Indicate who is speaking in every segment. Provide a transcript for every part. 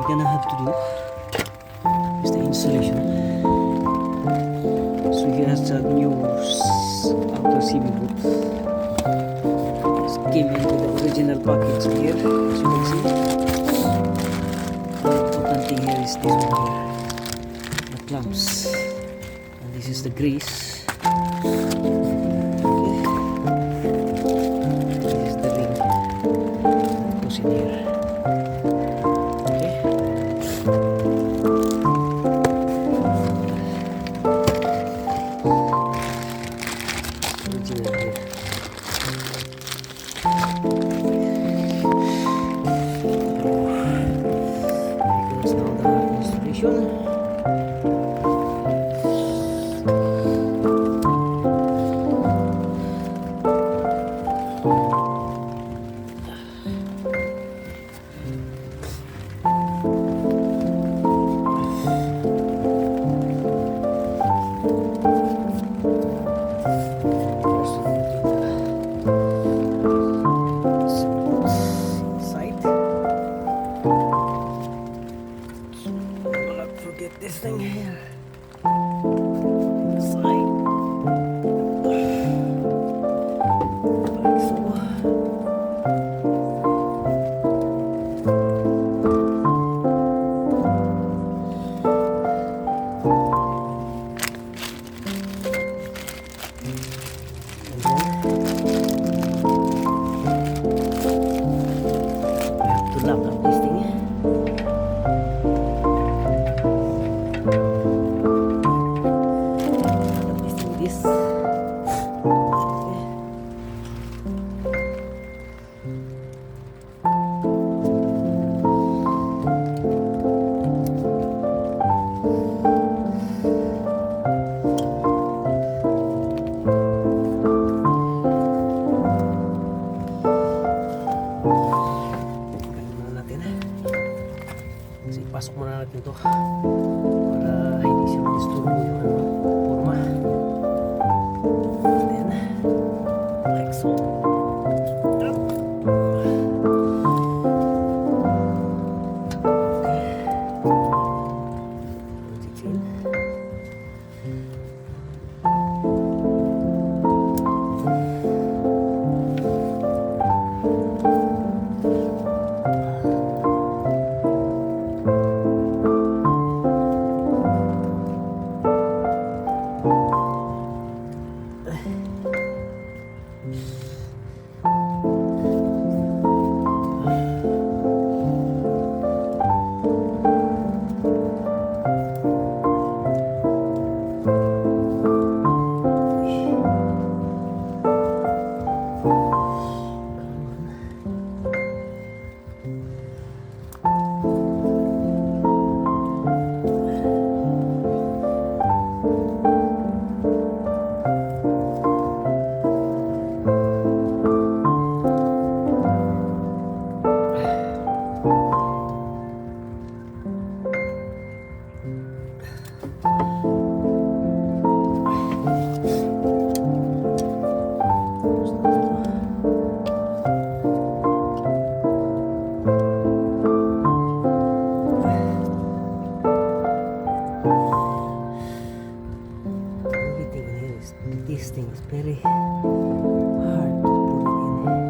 Speaker 1: we're gonna have to do is the installation. So here's the new outer CV boot. This came into the original package here, as you can see. The important thing here is this one here, the clamps, and this is the grease. This is the ring that goes in here. This thing here, side, like so. We have to lock up this thing. Pasok muna natin ito para hindi siya mag-disturbo yung forma. And then, like so. This thing is very hard to put it in.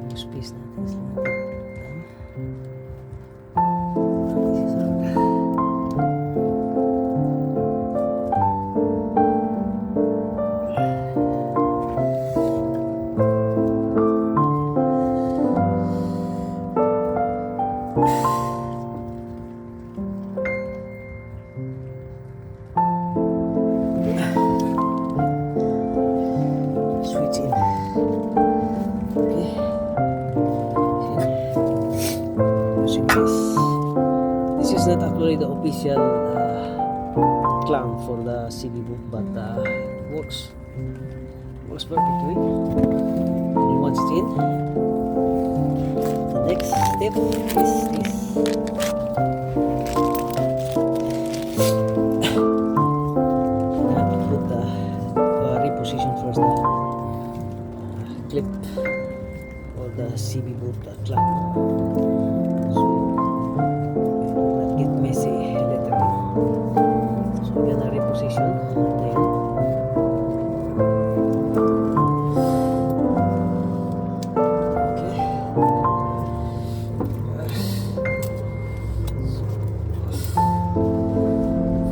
Speaker 1: Yung space natin is limited. This is hard. Switch in. Okay. Using this. This is not actually the official clamp for the CD book, but it works. Works perfectly. And once it's in, the next step is this. put the clamp. So it will not get messy later on. So we're gonna reposition and then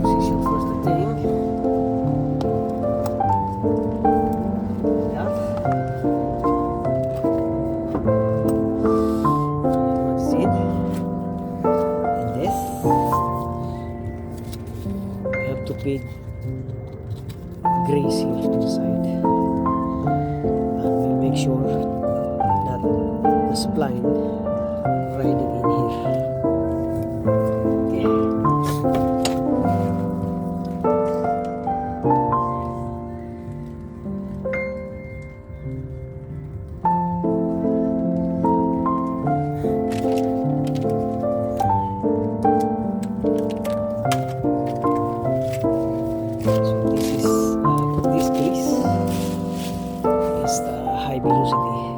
Speaker 1: position first the thing. Big grease here inside, and we make sure that the spline riding in here. Okay.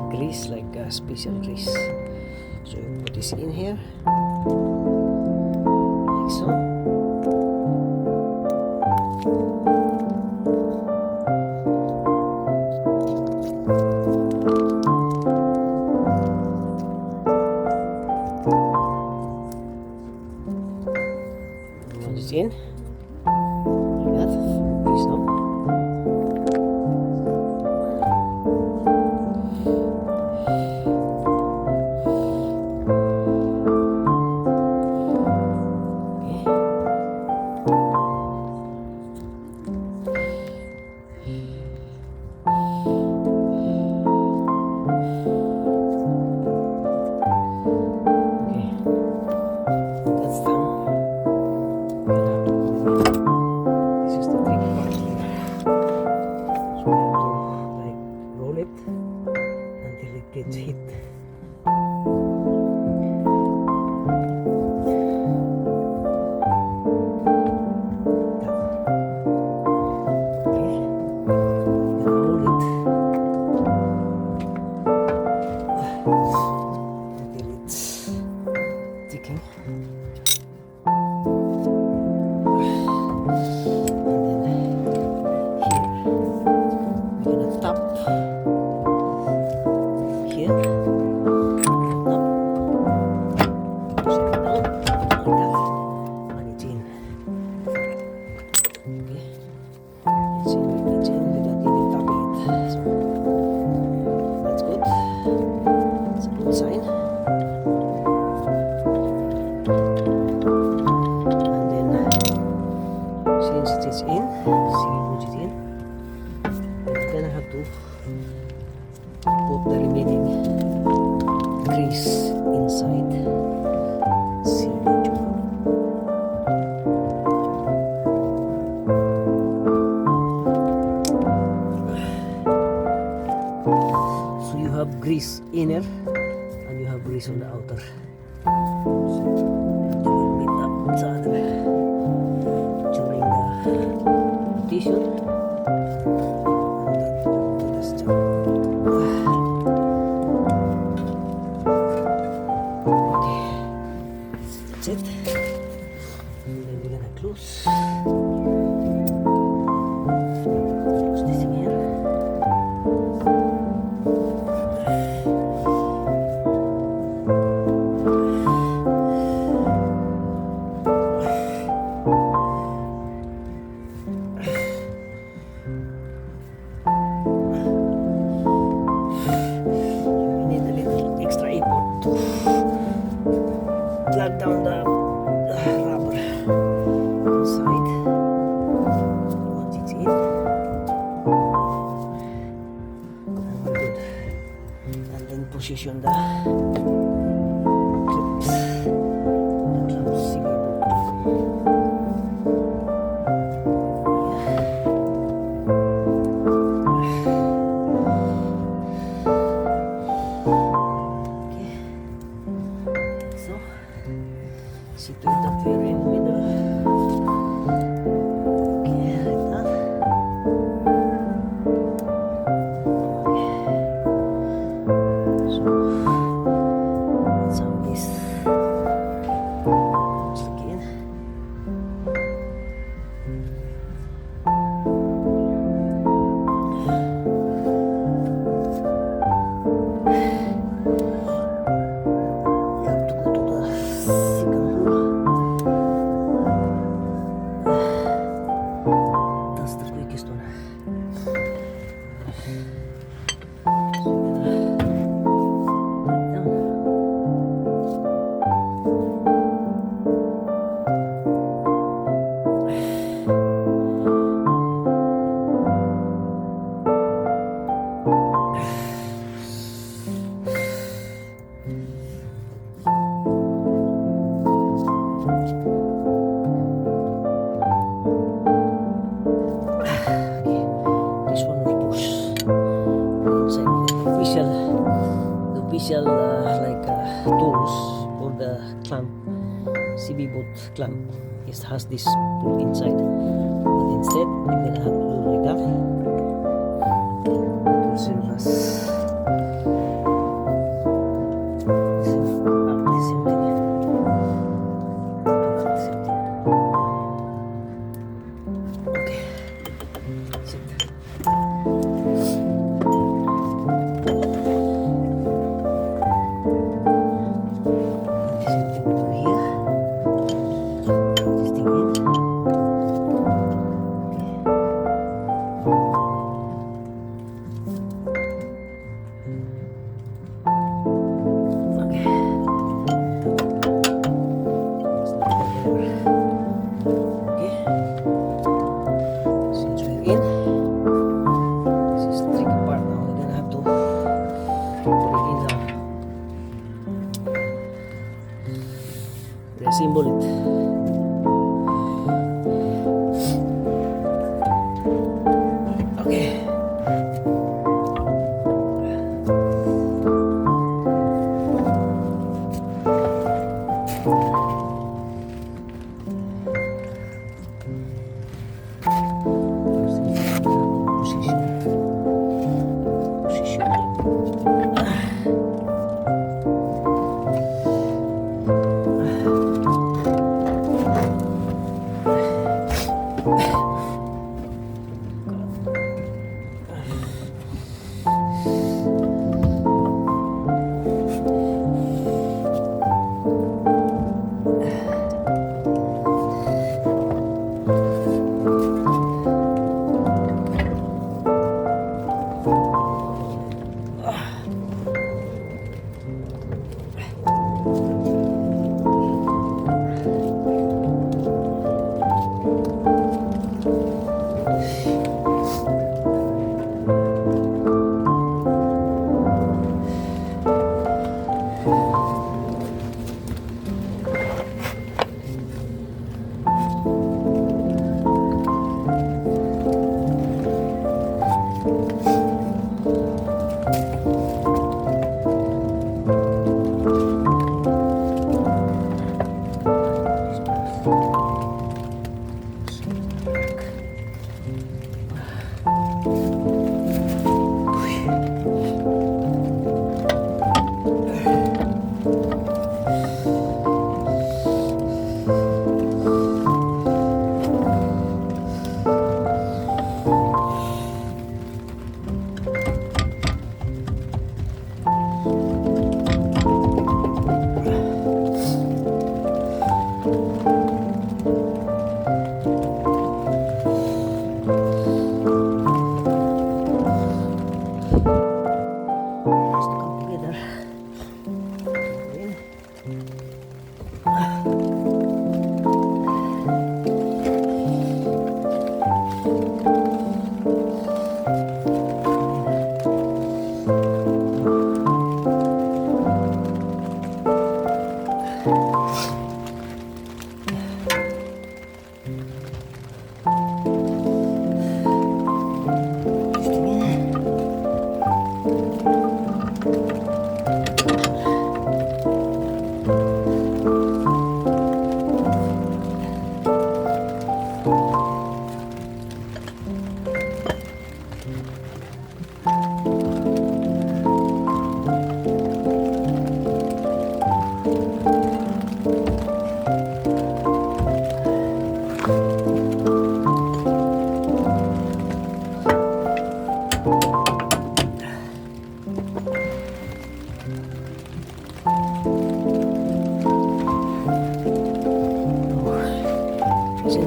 Speaker 1: Grease, like a special grease. So you put this in here like so. Put this in like that. Grease up. Until it gets hit. Put the remaining grease inside. See the job. So you have grease inner and you have grease on the outer. So it will meet up each other during the rotation. That's it. And then we're gonna close this in here. We need a little extra effort to plug down the rubber inside. Once it's in, and we're good. And then position the clips. The clips Sit with the fair in the middle. Okay, like that. Okay. So official tools for the clamp, CB boot clamp. It has this pull inside, but instead I'm gonna have to do like that. That will serve as reassemble it. Okay.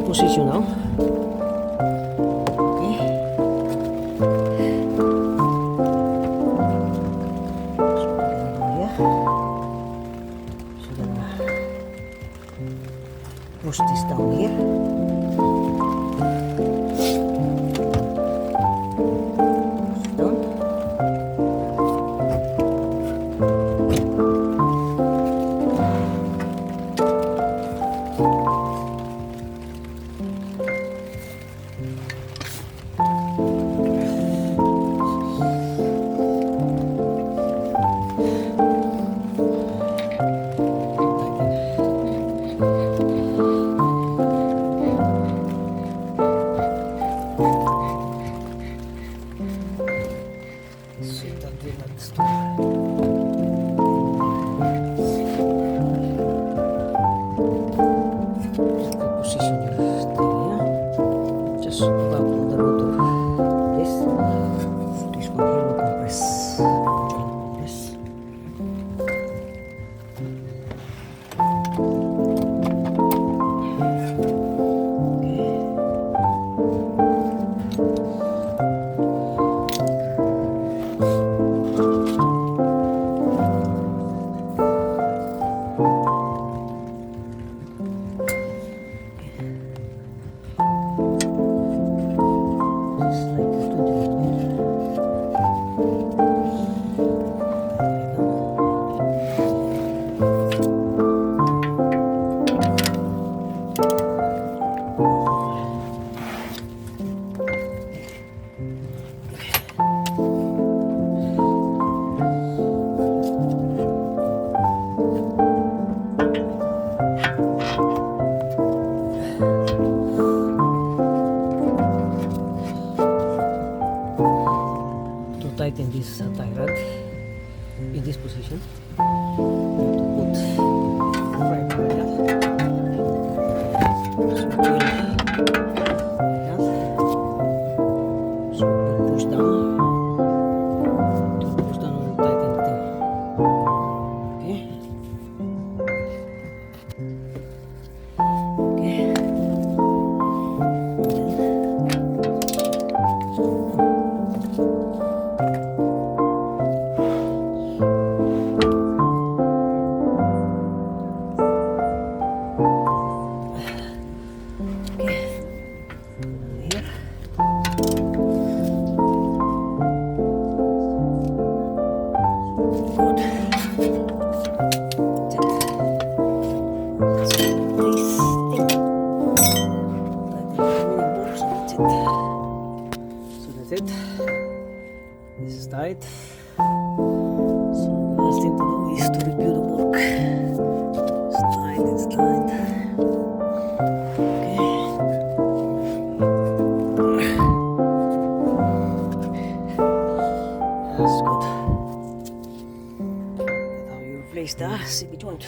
Speaker 1: Position now. Okay. So we're gonna go here. So gonna push this down here. Push it down. compress back on the rotor. This one here will compress. Tighten this tie rod in this position. To put right like that. So we'll push down. To push down, we'll tighten the thing. Okay. Okay. It. This is tight. So the last thing to do is to review the work. It's tight, it's tight. Okay. That's good. That's how you replace the CB joint.